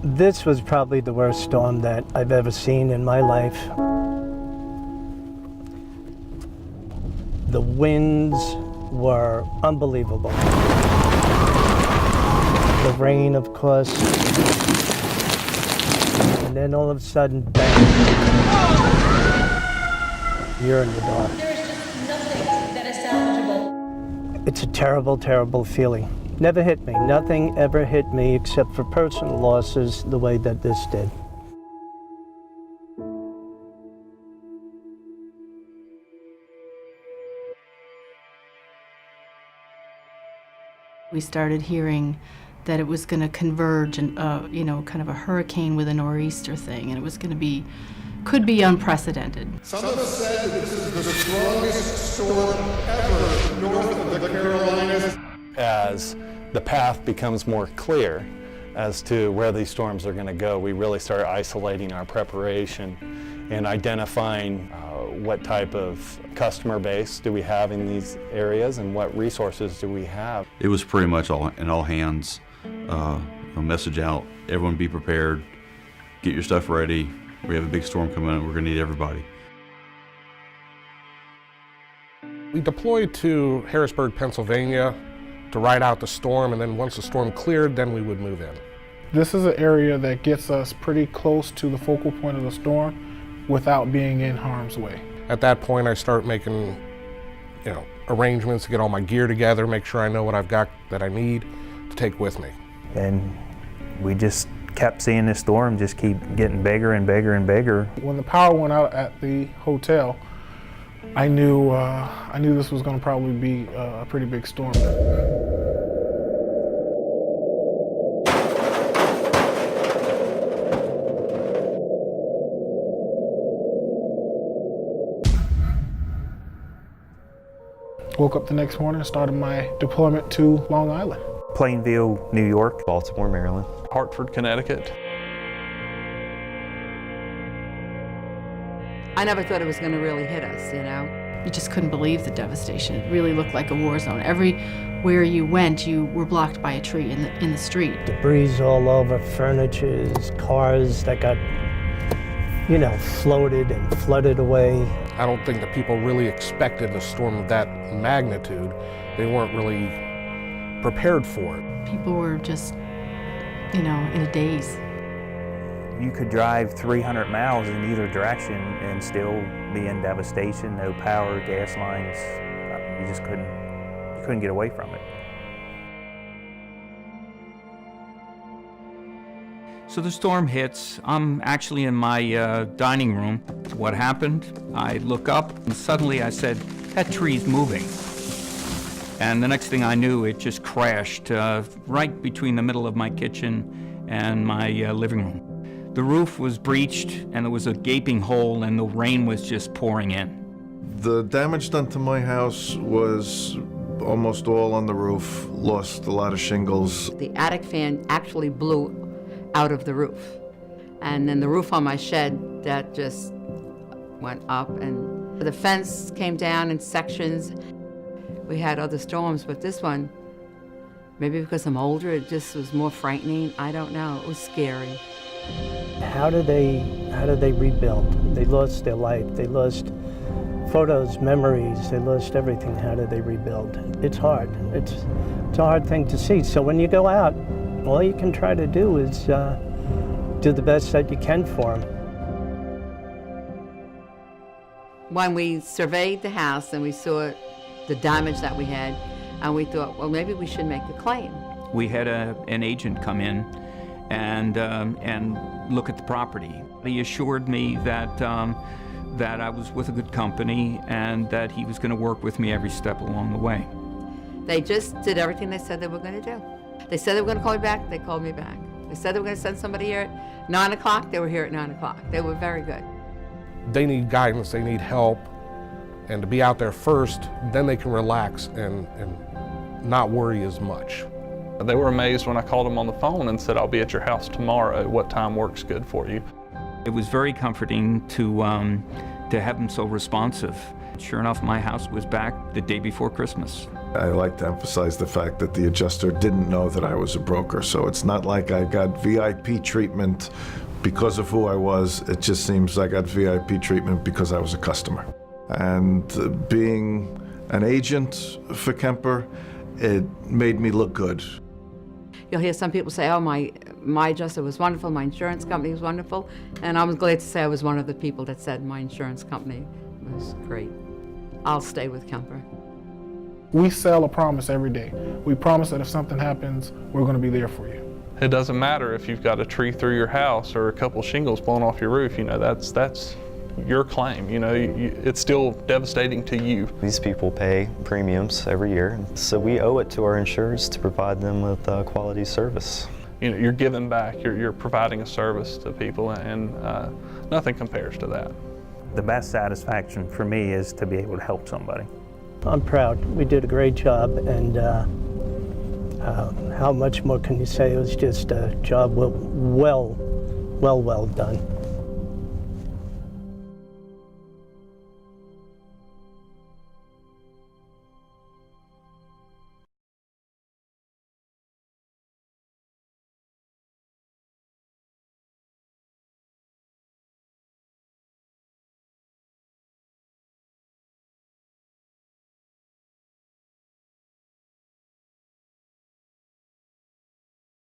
This was probably the worst storm that I've ever seen in my life. The winds were unbelievable. The rain, of course. And then all of a sudden, bang. You're in the dark. There is just nothing that is salvageable. It's a terrible, terrible feeling. Never hit me. Nothing ever hit me except for personal losses the way that this did. We started hearing that it was going to converge and, kind of a hurricane with a nor'easter thing, and it was going to be, could be unprecedented. Some have said that this is the strongest storm ever north of the Carolinas. As the path becomes more clear as to where these storms are going to go, we really start isolating our preparation and identifying what type of customer base do we have in these areas and what resources do we have. It was pretty much all hands, a message out, everyone be prepared, get your stuff ready, we have a big storm coming in, we're going to need everybody. We deployed to Harrisburg, Pennsylvania to ride out the storm, and then once the storm cleared, then we would move in. This is an area that gets us pretty close to the focal point of the storm without being in harm's way. At that point, I start making, arrangements to get all my gear together, make sure I know what I've got that I need to take with me. And we just kept seeing this storm just keep getting bigger and bigger and bigger. When the power went out at the hotel, I knew this was going to probably be a pretty big storm. Woke up the next morning and started my deployment to Long Island. Plainville, New York. Baltimore, Maryland. Hartford, Connecticut. I never thought it was going to really hit us, You just couldn't believe the devastation. It really looked like a war zone. Everywhere you went, you were blocked by a tree in the street. Debris all over, furniture, cars that got, floated and flooded away. I don't think that people really expected a storm of that magnitude. They weren't really prepared for it. People were just, in a daze. You could drive 300 miles in either direction and still be in devastation, no power, gas lines. You just couldn't get away from it. So the storm hits. I'm actually in my dining room. What happened? I look up and suddenly I said, that tree's moving. And the next thing I knew, it just crashed right between the middle of my kitchen and my living room. The roof was breached and there was a gaping hole and the rain was just pouring in. The damage done to my house was almost all on the roof, lost a lot of shingles. The attic fan actually blew out of the roof. And then the roof on my shed, that just went up, and the fence came down in sections. We had other storms, but this one, maybe because I'm older, it just was more frightening. I don't know, it was scary. How do they rebuild? They lost their life. They lost photos, memories. They lost everything. How do they rebuild? It's hard. It's a hard thing to see. So when you go out, all you can try to do is do the best that you can for them. When we surveyed the house and we saw the damage that we had, and we thought, well, maybe we should make a claim. We had an agent come in and look at the property. He assured me that I was with a good company and that he was going to work with me every step along the way. They just did everything they said they were going to do. They said they were going to call me back, they called me back. They said they were going to send somebody here at 9 o'clock, they were here at 9 o'clock. They were very good. They need guidance, they need help, and to be out there first, then they can relax and not worry as much. They were amazed when I called them on the phone and said, I'll be at your house tomorrow. What time works good for you? It was very comforting to have them so responsive. Sure enough, my house was back the day before Christmas. I like to emphasize the fact that the adjuster didn't know that I was a broker, so it's not like I got VIP treatment because of who I was. It just seems I got VIP treatment because I was a customer. And being an agent for Kemper, it made me look good. You'll hear some people say, oh, my adjuster was wonderful, my insurance company was wonderful, and I was glad to say I was one of the people that said my insurance company was great. I'll stay with Kemper. We sell a promise every day. We promise that if something happens, we're going to be there for you. It doesn't matter if you've got a tree through your house or a couple shingles blown off your roof, you know, that's your claim, you know, it's still devastating to you. These people pay premiums every year, so we owe it to our insurers to provide them with quality service. You know, you're giving back, you're providing a service to people, and nothing compares to that. The best satisfaction for me is to be able to help somebody. I'm proud. We did a great job, and how much more can you say? It was just a job well done.